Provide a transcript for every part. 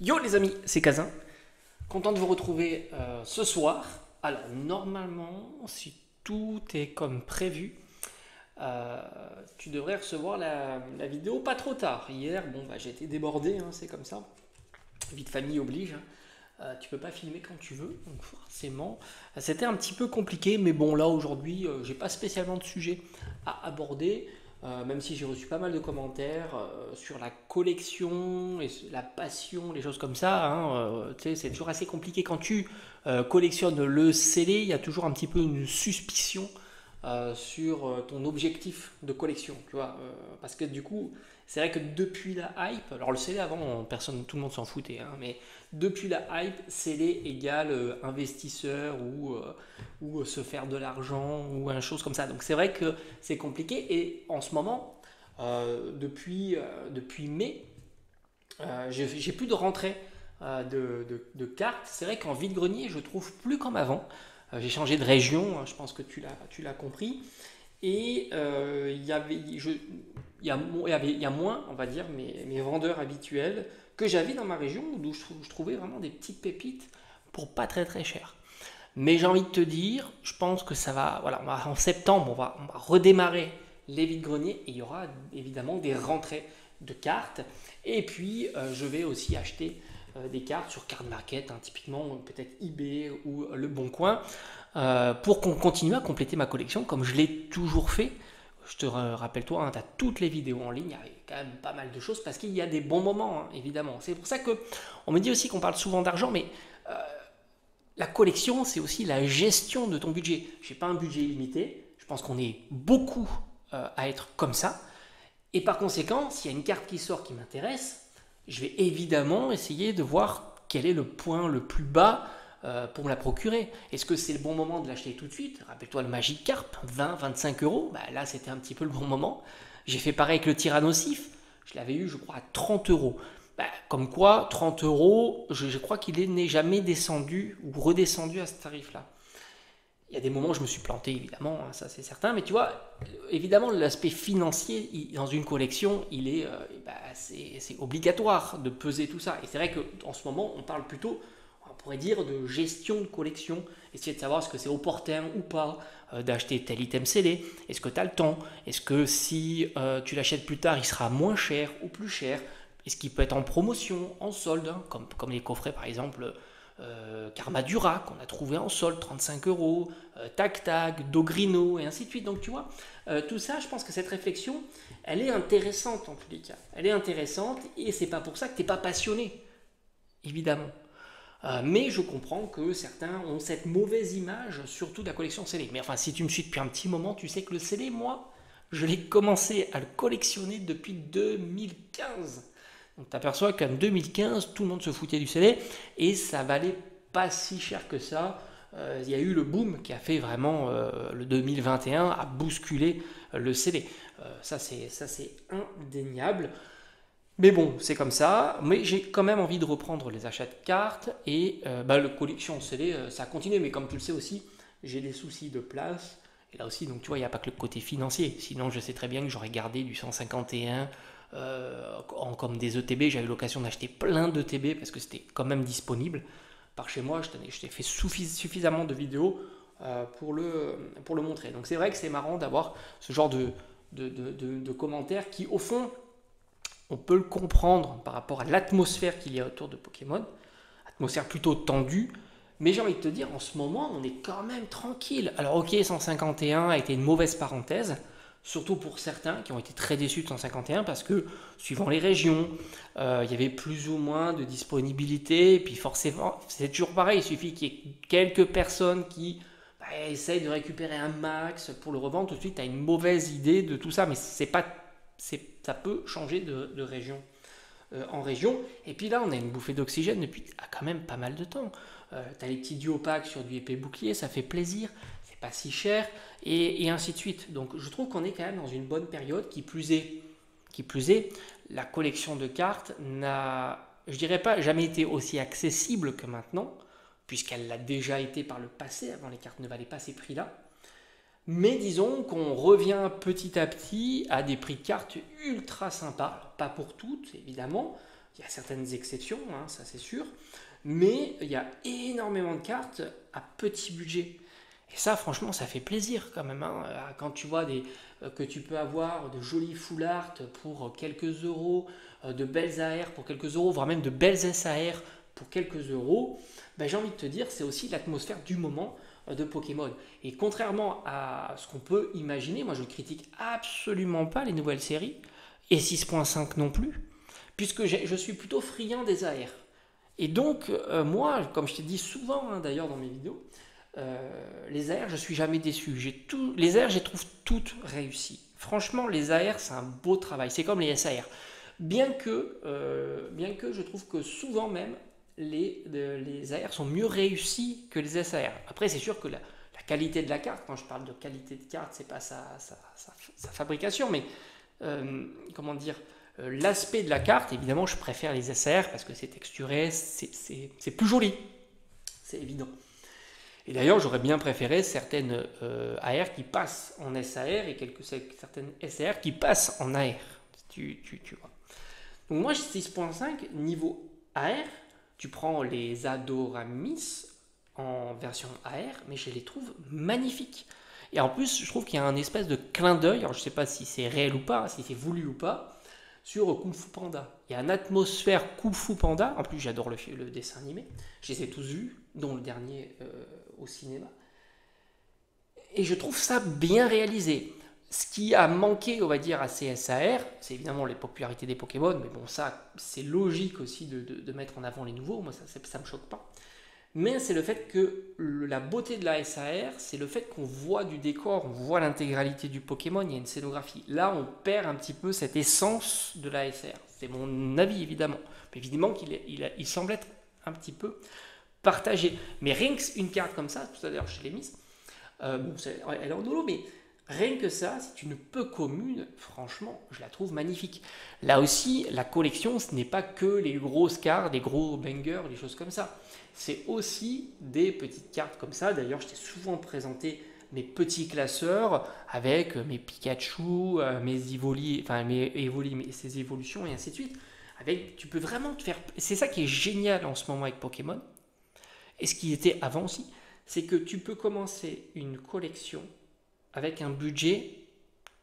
Yo les amis, c'est Kazin. Content de vous retrouver ce soir. Alors normalement, si tout est comme prévu, euh, tu devrais recevoir la vidéo pas trop tard. Hier, bon bah j'ai été débordé, hein, c'est comme ça. Vie de famille oblige, hein. Tu peux pas filmer quand tu veux, donc forcément, c'était un petit peu compliqué. Mais bon là aujourd'hui, j'ai pas spécialement de sujet à aborder. Même si j'ai reçu pas mal de commentaires sur la collection et la passion, les choses comme ça, hein, tu sais, c'est toujours assez compliqué quand tu collectionnes le scellé. Il y a toujours un petit peu une suspicion sur ton objectif de collection, tu vois, parce que du coup, c'est vrai que depuis la hype, alors le scellé avant, personne, tout le monde s'en foutait, hein, mais depuis la hype, scellé égale investisseur ou se faire de l'argent ou une chose comme ça. Donc c'est vrai que c'est compliqué. Et en ce moment, depuis mai, j'ai plus de rentrée de cartes. C'est vrai qu'en vide-grenier, je trouve plus comme avant. J'ai changé de région, hein, je pense que tu l'as compris. Et il y a moins, on va dire, mes vendeurs habituels que j'avais dans ma région, où je trouvais vraiment des petites pépites pour pas très très cher. Mais j'ai envie de te dire, je pense que ça va. Voilà, en septembre, on va redémarrer les vides-greniers et il y aura évidemment des rentrées de cartes. Et puis, je vais aussi acheter des cartes sur Card Market, hein, typiquement peut-être eBay ou Le Bon Coin, pour qu'on continue à compléter ma collection comme je l'ai toujours fait. Je te rappelle-toi, hein, tu as toutes les vidéos en ligne avec quand même pas mal de choses parce qu'il y a des bons moments, hein, évidemment. C'est pour ça que on me dit aussi qu'on parle souvent d'argent, mais la collection, c'est aussi la gestion de ton budget. Je n'ai pas un budget illimité. Je pense qu'on est beaucoup à être comme ça. Et par conséquent, s'il y a une carte qui sort qui m'intéresse, je vais évidemment essayer de voir quel est le point le plus bas pour me la procurer. Est-ce que c'est le bon moment de l'acheter tout de suite? Rappelle-toi le Magic Carp, 20-25 euros. Bah, là, c'était un petit peu le bon moment. J'ai fait pareil avec le Tyrannosif. Je l'avais eu, je crois, à 30 euros. Bah, comme quoi, 30 euros, je crois qu'il n'est jamais descendu ou redescendu à ce tarif-là. Il y a des moments où je me suis planté, évidemment, hein, ça c'est certain, mais tu vois, évidemment, l'aspect financier dans une collection, c'est obligatoire de peser tout ça. Et c'est vrai qu'en ce moment, on parle plutôt, on pourrait dire, de gestion de collection, essayer de savoir est-ce que c'est opportun ou pas d'acheter tel item scellé, est-ce que tu as le temps, est-ce que si tu l'achètes plus tard, il sera moins cher ou plus cher, est-ce qu'il peut être en promotion, en solde, hein, comme les coffrets par exemple Karmadura qu'on a trouvé en solde 35 euros, Tac Tac, Dogrino et ainsi de suite. Donc tu vois, tout ça, je pense que cette réflexion, elle est intéressante en tous les cas. Elle est intéressante et c'est pas pour ça que t'es pas passionné, évidemment. Mais je comprends que certains ont cette mauvaise image, surtout de la collection scellée. Mais enfin, si tu me suis depuis un petit moment, tu sais que le scellé, moi, je l'ai commencé à le collectionner depuis 2015. Donc tu aperçois qu'en 2015, tout le monde se foutait du scellé et ça valait pas si cher que ça. Il y a eu le boom qui a fait vraiment le 2021 a bousculé le scellé. Ça c'est indéniable. Mais bon, c'est comme ça. Mais j'ai quand même envie de reprendre les achats de cartes et le collection scellé, ça a continué. Mais comme tu le sais aussi, j'ai des soucis de place. Et là aussi, donc tu vois, il n'y a pas que le côté financier. Sinon, je sais très bien que j'aurais gardé du 151 comme des ETB. J'avais l'occasion d'acheter plein d'ETB parce que c'était quand même disponible par chez moi. Je t'ai fait suffisamment de vidéos pour le montrer. Donc c'est vrai que c'est marrant d'avoir ce genre de commentaires qui, au fond, on peut le comprendre par rapport à l'atmosphère qu'il y a autour de Pokémon. Atmosphère plutôt tendue. Mais j'ai envie de te dire, en ce moment, on est quand même tranquille. Alors ok, 151 a été une mauvaise parenthèse, surtout pour certains qui ont été très déçus de 151 parce que, suivant les régions, il y avait plus ou moins de disponibilité. Et puis forcément, c'est toujours pareil, il suffit qu'il y ait quelques personnes qui essayent de récupérer un max pour le revendre. Tout de suite, tu as une mauvaise idée de tout ça, mais c'est pas, ça peut changer de région en région. Et puis là, on a une bouffée d'oxygène depuis quand même pas mal de temps. Tu as les petits duopacks sur du épée bouclier, ça fait plaisir, c'est pas si cher, et ainsi de suite. Donc je trouve qu'on est quand même dans une bonne période. Qui plus est, la collection de cartes n'a, je dirais pas, jamais été aussi accessible que maintenant, puisqu'elle l'a déjà été par le passé. Avant, les cartes ne valaient pas ces prix-là. Mais disons qu'on revient petit à petit à des prix de cartes ultra sympas. Alors, pas pour toutes, évidemment. Il y a certaines exceptions, hein, ça c'est sûr, mais il y a énormément de cartes à petit budget. Et ça, franchement, ça fait plaisir quand même, hein. Quand tu vois que tu peux avoir de jolis full art pour quelques euros, de belles AR pour quelques euros, voire même de belles SAR pour quelques euros, ben, j'ai envie de te dire, c'est aussi l'atmosphère du moment de Pokémon. Et contrairement à ce qu'on peut imaginer, moi je ne critique absolument pas les nouvelles séries, et 6.5 non plus, puisque je suis plutôt friand des AR. Et donc, moi, comme je t'ai dit souvent, hein, d'ailleurs dans mes vidéos, les AR, je suis jamais déçu. Les AR, je les trouve toutes réussies. Franchement, les AR, c'est un beau travail. C'est comme les SAR. Bien que je trouve que souvent même, les AR sont mieux réussis que les SAR. Après, c'est sûr que la qualité de la carte, quand je parle de qualité de carte, c'est pas sa fabrication, mais comment dire, l'aspect de la carte, évidemment, je préfère les SAR parce que c'est texturé, c'est plus joli. C'est évident. Et d'ailleurs, j'aurais bien préféré certaines AR qui passent en SAR et certaines SAR qui passent en AR. Tu vois. Donc moi, 6.5, niveau AR, tu prends les Adoramis en version AR, mais je les trouve magnifiques. Et en plus, je trouve qu'il y a un espèce de clin d'œil, alors je ne sais pas si c'est réel ou pas, si c'est voulu ou pas, sur Kung Fu Panda. Il y a une atmosphère Kung Fu Panda, en plus j'adore le dessin animé, je les ai tous vus, dont le dernier au cinéma. Et je trouve ça bien réalisé. Ce qui a manqué, on va dire, à CSAR, c'est évidemment les popularités des Pokémon, mais bon, ça, c'est logique aussi de mettre en avant les nouveaux, moi ça me choque pas. Mais c'est le fait que la beauté de la SAR, c'est le fait qu'on voit du décor, on voit l'intégralité du Pokémon, il y a une scénographie. Là, on perd un petit peu cette essence de la SAR. C'est mon avis, évidemment. Mais évidemment qu'il semble être un petit peu partagé. Mais rien qu'une carte comme ça, tout à l'heure je l'ai mise, bon, elle est en holo, mais rien que ça, c'est une peu commune, franchement, je la trouve magnifique. Là aussi, la collection, ce n'est pas que les grosses cartes, les gros bangers, les choses comme ça. C'est aussi des petites cartes comme ça. D'ailleurs, je t'ai souvent présenté mes petits classeurs avec mes Pikachu, mes Evoli, enfin mes Evoli, ses évolutions et ainsi de suite. Tu peux vraiment te faire... C'est ça qui est génial en ce moment avec Pokémon. Et ce qui était avant aussi, c'est que tu peux commencer une collection avec un budget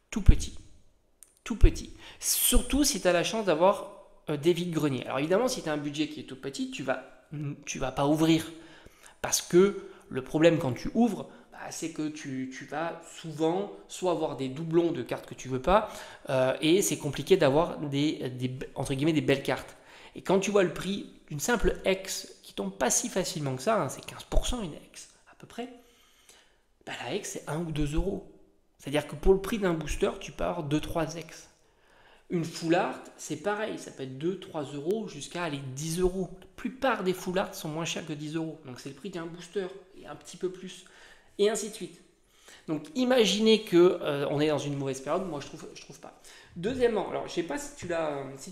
tout petit. Tout petit. Surtout si tu as la chance d'avoir des vides-greniers. Alors évidemment, si tu as un budget qui est tout petit, tu vas pas ouvrir. Parce que le problème quand tu ouvres, c'est que tu vas souvent soit avoir des doublons de cartes que tu veux pas, et c'est compliqué d'avoir entre guillemets des belles cartes. Et quand tu vois le prix d'une simple ex qui tombe pas si facilement que ça, hein, c'est 15% une ex à peu près, la ex c'est 1 ou 2 euros. C'est-à-dire que pour le prix d'un booster, tu peux avoir 2-3 ex. Une full art, c'est pareil, ça peut être 2-3 euros jusqu'à aller 10 euros. La plupart des full art sont moins chers que 10 euros. Donc c'est le prix d'un booster et un petit peu plus. Et ainsi de suite. Donc imaginez qu'on est dans une mauvaise période, moi je trouve pas. Deuxièmement, alors je sais pas si tu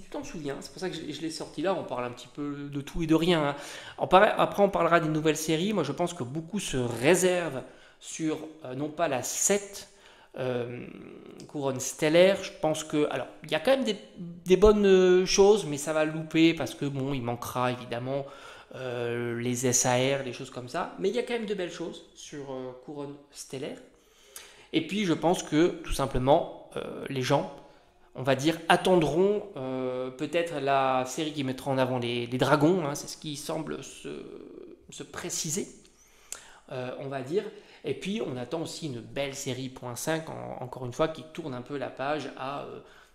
t'en souviens, c'est pour ça que je l'ai sorti là, on parle un petit peu de tout et de rien, hein. Après on parlera des nouvelles séries, moi je pense que beaucoup se réservent sur non pas la 7 couronne stellaire. Je pense que, alors il y a quand même des bonnes choses, mais ça va louper parce que bon, il manquera évidemment les SAR, des choses comme ça, mais il y a quand même de belles choses sur couronne stellaire. Et puis je pense que tout simplement les gens, on va dire, attendront peut-être la série qui mettra en avant les dragons, hein, c'est ce qui semble se préciser, on va dire. Et puis on attend aussi une belle série .5, encore une fois, qui tourne un peu la page à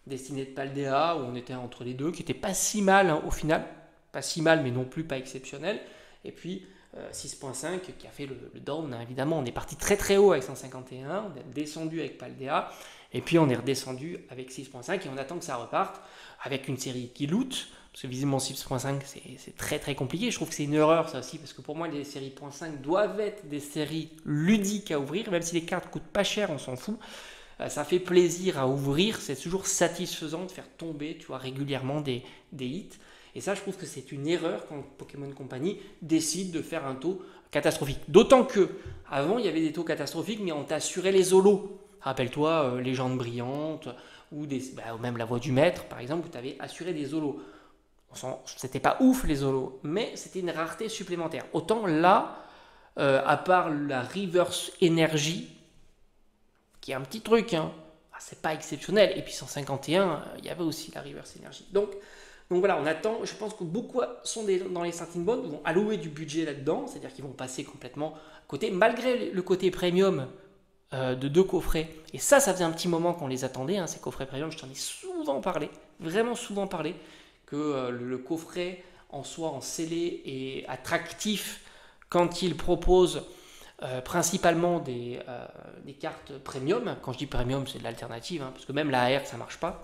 Destinée de Paldea, où on était entre les deux, qui n'était pas si mal, hein, au final, pas si mal mais non plus pas exceptionnel. Et puis 6.5 qui a fait le down, hein, évidemment, on est parti très très haut avec 151, on est descendu avec Paldea, et puis on est redescendu avec 6.5 et on attend que ça reparte avec une série qui loot. Parce que visiblement 6.5 c'est très très compliqué, je trouve que c'est une erreur ça aussi, parce que pour moi les séries .5 doivent être des séries ludiques à ouvrir, même si les cartes coûtent pas cher, on s'en fout, ça fait plaisir à ouvrir, c'est toujours satisfaisant de faire tomber, tu vois, régulièrement des hits, et ça je trouve que c'est une erreur quand Pokémon Company décide de faire un taux catastrophique, d'autant que avant il y avait des taux catastrophiques mais on t'assurait les holos, rappelle-toi Légende brillante, ou même la voix du maître par exemple, où tu avais assuré des holos. C'était pas ouf les holos, mais c'était une rareté supplémentaire. Autant là, à part la Reverse Energy, qui est un petit truc, hein, c'est pas exceptionnel. Et puis 151, il y avait aussi la Reverse Energy. Donc voilà, on attend. Je pense que beaucoup sont dans les starting bonds, vont allouer du budget là-dedans, c'est-à-dire qu'ils vont passer complètement à côté, malgré le côté premium de 2 coffrets. Et ça faisait un petit moment qu'on les attendait, hein, ces coffrets premium. Je t'en ai souvent parlé, vraiment souvent parlé, que le coffret en soi, en scellé, est attractif quand il propose principalement des cartes premium. Quand je dis premium, c'est de l'alternative, hein, parce que même la AR, ça marche pas.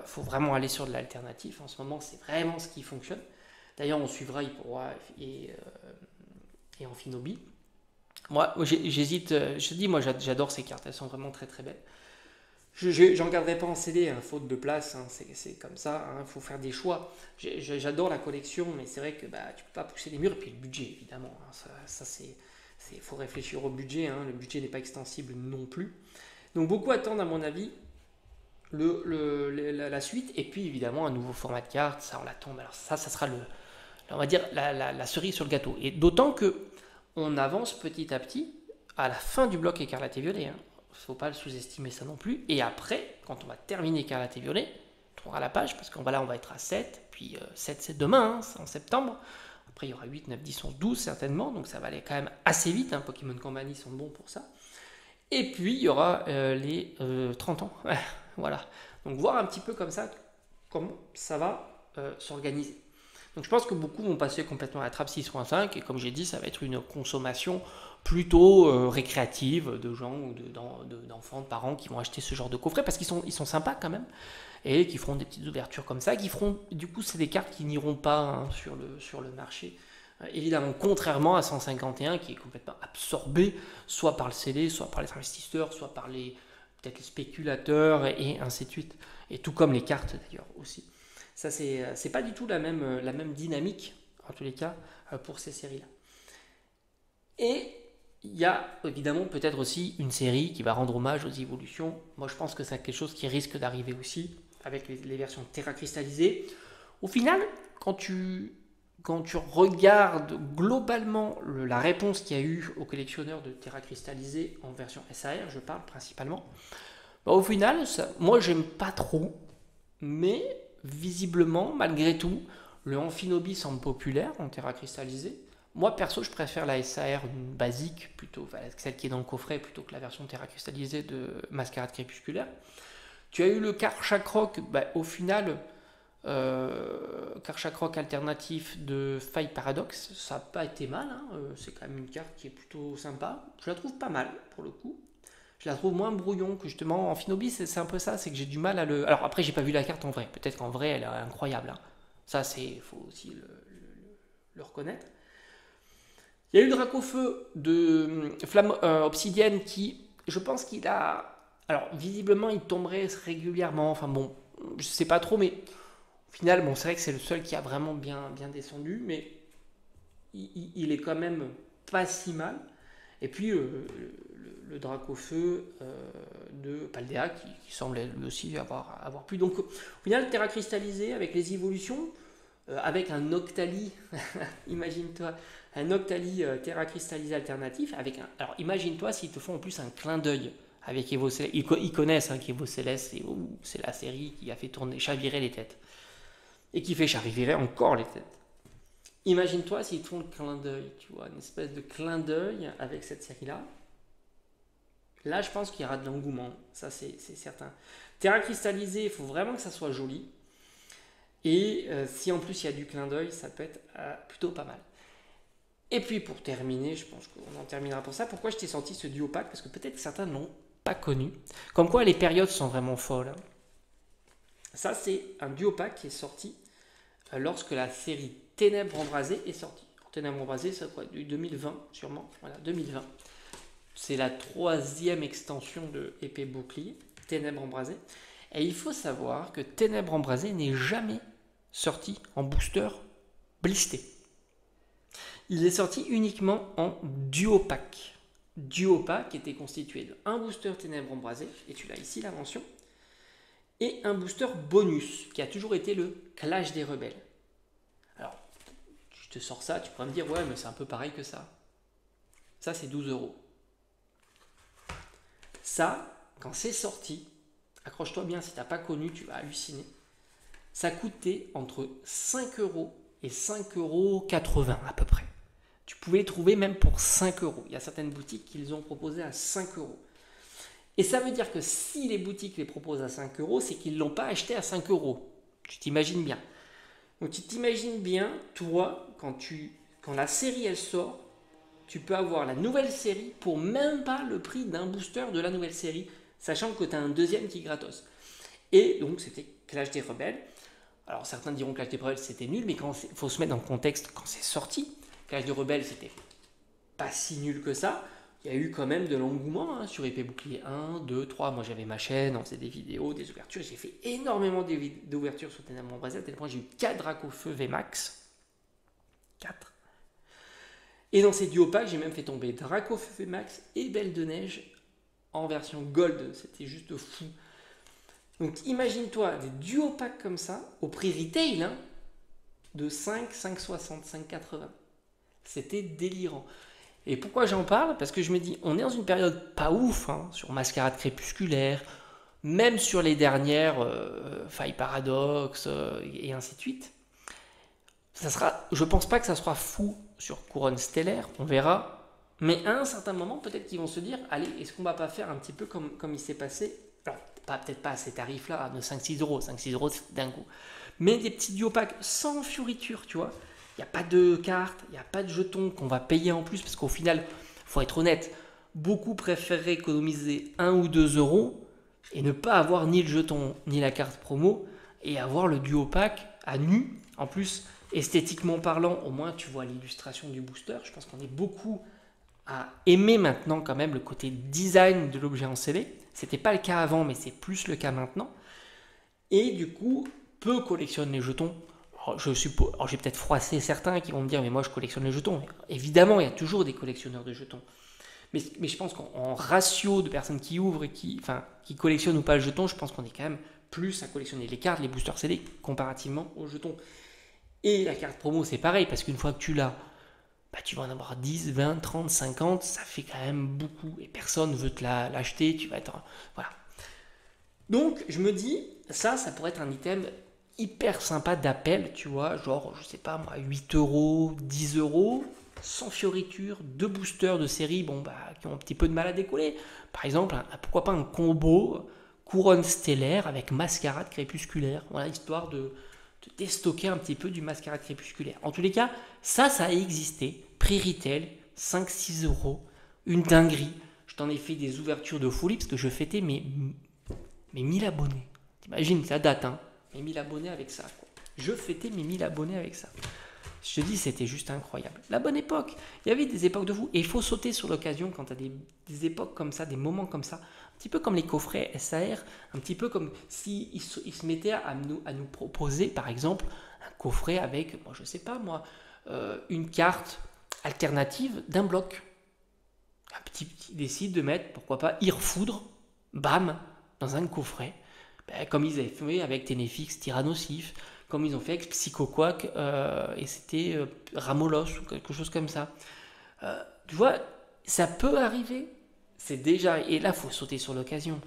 Faut vraiment aller sur de l'alternative. En ce moment, c'est vraiment ce qui fonctionne. D'ailleurs, on suivra Ipora et Amphinobi. Moi, j'hésite. Je te dis, moi, j'adore ces cartes. Elles sont vraiment très très belles. J'en garderai pas en CD, hein, faute de place. Hein, c'est comme ça. Il faut faire des choix. J'adore la collection, mais c'est vrai que tu peux pas pousser les murs. Et puis le budget, évidemment. Hein, ça il faut réfléchir au budget. Hein, le budget n'est pas extensible non plus. Donc beaucoup attendent, à mon avis, la suite, et puis évidemment un nouveau format de carte, ça on l'attend. Alors ça sera on va dire la cerise sur le gâteau. Et d'autant que on avance petit à petit à la fin du bloc écarlate et violet. Hein. Faut pas le sous-estimer ça non plus. Et après, quand on va terminer écarlate et violet, on trouvera la page, parce qu'on va être à 7, puis 7 c'est demain, hein, en septembre. Après il y aura 8, 9, 10, 11, 12 certainement, donc ça va aller quand même assez vite. Hein. Pokémon Company sont bons pour ça. Et puis il y aura les 30 ans. Voilà. Donc voir un petit peu comme ça comment ça va s'organiser. Donc je pense que beaucoup vont passer complètement à la trappe 6.5, et comme j'ai dit, ça va être une consommation plutôt récréative de gens ou d'enfants, de parents qui vont acheter ce genre de coffret parce qu'ils sont sympas quand même, et qui feront des petites ouvertures comme ça, qui feront, du coup c'est des cartes qui n'iront pas, hein, sur le marché. Évidemment, contrairement à 151 qui est complètement absorbé soit par le CD, soit par les investisseurs, soit par peut-être les spéculateurs, et ainsi de suite. Et tout comme les cartes d'ailleurs aussi. Ça, c'est pas du tout la même dynamique, en tous les cas, pour ces séries-là. Et il y a évidemment peut-être aussi une série qui va rendre hommage aux évolutions. Moi, je pense que c'est quelque chose qui risque d'arriver aussi, avec les versions Terra cristallisées. Au final, quand tu regardes globalement la réponse qu'il y a eu aux collectionneurs de Terra cristallisée en version SAR, je parle principalement, au final, moi j'aime pas trop, mais visiblement, malgré tout, le Amphinobi semble populaire en Terra cristallisée. Moi perso, je préfère la SAR basique, plutôt celle qui est dans le coffret, plutôt que la version Terra cristallisée de Mascarade Crépusculaire. Tu as eu le Karchakrok, au final, Karchakrok alternatif de Faille Paradox, ça n'a pas été mal, hein. C'est quand même une carte qui est plutôt sympa. Je la trouve pas mal pour le coup. Je la trouve moins brouillon que justement Amphinobi, c'est un peu ça, c'est que j'ai du mal à le. Alors après, j'ai pas vu la carte en vrai, peut-être qu'en vrai elle est incroyable, hein. Ça, faut aussi le reconnaître. Il y a eu le Dracofeu de Flamme Obsidienne qui, je pense qu'il a. Alors visiblement, il tomberait régulièrement, enfin bon, je sais pas trop, mais au final, bon, c'est vrai que c'est le seul qui a vraiment bien descendu, mais il est quand même pas si mal. Et puis le Dracofeu de Paldea qui semble lui aussi avoir plu. Donc au final, Terra cristallisée avec les évolutions, avec un Octali, imagine-toi, un Octali Terra cristallisé alternatif. Alors imagine-toi s'ils te font en plus un clin d'œil avec Evo Céleste. Ils connaissent, hein, qu'Evo Céleste, c'est la série qui a fait chavirer les têtes. Et qui fait chavirer encore les têtes. Imagine-toi s'ils te font le clin d'œil, tu vois, une espèce de clin d'œil avec cette série-là. Là, je pense qu'il y aura de l'engouement, ça c'est certain. Terra cristallisée, il faut vraiment que ça soit joli. Et si en plus il y a du clin d'œil, ça peut être plutôt pas mal. Et puis pour terminer, je pense qu'on en terminera pour ça. Pourquoi je t'ai sorti ce duo pack? Parce que peut-être que certains ne l'ont pas connu. Comme quoi les périodes sont vraiment folles. Ça, c'est un duo pack qui est sorti lorsque la série Ténèbres Embrasées est sortie. Ténèbres Embrasées, c'est quoi? Du 2020, sûrement. Voilà, 2020. C'est la 3e extension de Épée Bouclier, Ténèbres Embrasées. Et il faut savoir que Ténèbres Embrasées n'est jamais sorti en booster blisté. Il est sorti uniquement en duo pack. Duo pack était constitué d'un booster Ténèbres Embrasées, et tu l'as ici la mention, et un booster bonus qui a toujours été le Clash des Rebelles. Alors, je te sors ça, tu pourrais me dire, ouais, mais c'est un peu pareil que ça. Ça, c'est 12 €. Ça, quand c'est sorti, accroche-toi bien, si tu n'as pas connu, tu vas halluciner. Ça coûtait entre 5 € et 5,80 € à peu près. Tu pouvais les trouver même pour 5 €. Il y a certaines boutiques qui les ont proposés à 5 €. Et ça veut dire que si les boutiques les proposent à 5 €, c'est qu'ils ne l'ont pas acheté à 5 €. Tu t'imagines bien. Donc tu t'imagines bien, toi, quand la série elle sort, tu peux avoir la nouvelle série pour même pas le prix d'un booster de la nouvelle série, sachant que tu as un deuxième qui est gratos. Et donc c'était Clash des Rebelles. Alors certains diront que Clash des Rebelles c'était nul, mais il faut se mettre dans le contexte quand c'est sorti. Clash des Rebelles c'était pas si nul que ça. Il y a eu quand même de l'engouement sur Épée Bouclier 1, 2, 3. Moi j'avais ma chaîne, on faisait des vidéos, des ouvertures. J'ai fait énormément d'ouvertures sur Ténèbres Brésil, à tel point j'ai eu 4 Dracofeu VMAX. 4. Et dans ces duo packs, j'ai même fait tomber Dracofeu VMAX et Belle de Neige en version Gold. C'était juste fou. Donc imagine-toi des duo packs comme ça, au prix retail de 5, 5,60, 5,80. C'était délirant. Et pourquoi j'en parle? Parce que je me dis, on est dans une période pas ouf sur Mascarade Crépusculaire, même sur les dernières Faille Paradox et ainsi de suite. Je pense pas que ça sera fou sur Couronne Stellaire, on verra. Mais à un certain moment, peut-être qu'ils vont se dire, allez, est-ce qu'on va pas faire un petit peu comme il s'est passé? Alors, peut-être pas à ces tarifs-là, de 5-6 euros. 5-6 euros, c'est d'un coup. Mais des petits duo packs sans fioriture, tu vois. Il n'y a pas de carte, il n'y a pas de jetons qu'on va payer en plus, parce qu'au final, il faut être honnête, beaucoup préféreraient économiser 1 ou 2 euros et ne pas avoir ni le jeton ni la carte promo et avoir le duo pack à nu. En plus, esthétiquement parlant, au moins tu vois l'illustration du booster. Je pense qu'on est beaucoup à aimer maintenant quand même le côté design de l'objet en CD. C'était pas le cas avant, mais c'est plus le cas maintenant. Et du coup, peu collectionnent les jetons. Alors, j'ai peut-être froissé certains qui vont me dire, mais moi je collectionne les jetons. Évidemment, il y a toujours des collectionneurs de jetons. Mais je pense qu'en ratio de personnes qui ouvrent et qui collectionnent ou pas le jeton, je pense qu'on est quand même plus à collectionner les cartes, les boosters CD, comparativement aux jetons. Et la carte promo, c'est pareil, parce qu'une fois que tu l'as, tu vas en avoir 10, 20, 30, 50, ça fait quand même beaucoup. Et personne ne veut te l'acheter, tu vas être... Voilà. Donc, je me dis, ça pourrait être un item hyper sympa d'appel, tu vois, genre, je sais pas moi, 8 euros, 10 euros, sans fioriture, 2 boosters de série, qui ont un petit peu de mal à décoller. Par exemple, pourquoi pas un combo Couronne Stellaire avec Mascarade Crépusculaire, voilà, histoire de déstocker un petit peu du Mascarade Crépusculaire. En tous les cas, ça a existé, prix retail, 5-6 euros, une dinguerie. Je t'en ai fait des ouvertures de folie, parce que je fêtais mes 1000 abonnés. T'imagines, ça date, mes 1000 abonnés avec ça, quoi. Je fêtais mes 1000 abonnés avec ça. Je te dis, c'était juste incroyable. La bonne époque. Il y avait des époques de fou. Et il faut sauter sur l'occasion quand tu as des époques comme ça, des moments comme ça. Un petit peu comme les coffrets SAR. Un petit peu comme s'ils se mettaient à nous proposer, par exemple, un coffret avec, moi, je sais pas moi, une carte alternative d'un bloc. Un petit décide de mettre, pourquoi pas, Irfoudre, bam, dans un coffret. Comme ils avaient fait avec Ténéfix, Tyrannosif, comme ils ont fait avec Psychoquack, et c'était Ramolos ou quelque chose comme ça. Tu vois, ça peut arriver. C'est déjà... Et là, il faut sauter sur l'occasion.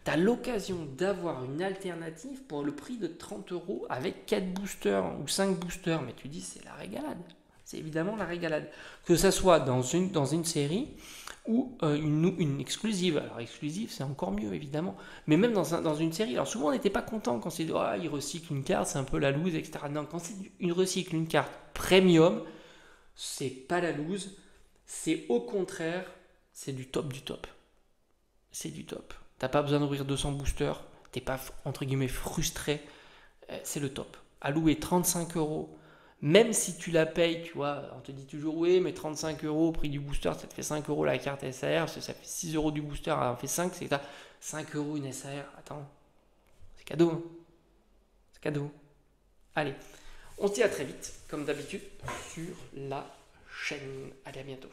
Tu as l'occasion d'avoir une alternative pour le prix de 30 euros avec 4 boosters ou 5 boosters. Mais tu dis, c'est la régalade. C'est évidemment la régalade. Que ça soit dans une série ou une exclusive. Alors exclusive, c'est encore mieux, évidemment. Mais même dans une série, alors souvent on n'était pas content quand c'est ils recyclent une carte, c'est un peu la loose, etc. Non, quand c'est une recycle une carte premium, c'est pas la loose, c'est au contraire, c'est du top du top. C'est du top. T'as pas besoin d'ouvrir 200 boosters, t'es pas entre guillemets frustré, c'est le top. À louer 35 euros. Même si tu la payes, tu vois, on te dit toujours oui, mais 35 euros au prix du booster, ça te fait 5 euros la carte SAR, ça fait 6 euros du booster, ça en fait 5, c'est que t'as 5 euros une SAR. Attends, c'est cadeau. C'est cadeau. Allez, on se dit à très vite, comme d'habitude, sur la chaîne. Allez, à bientôt.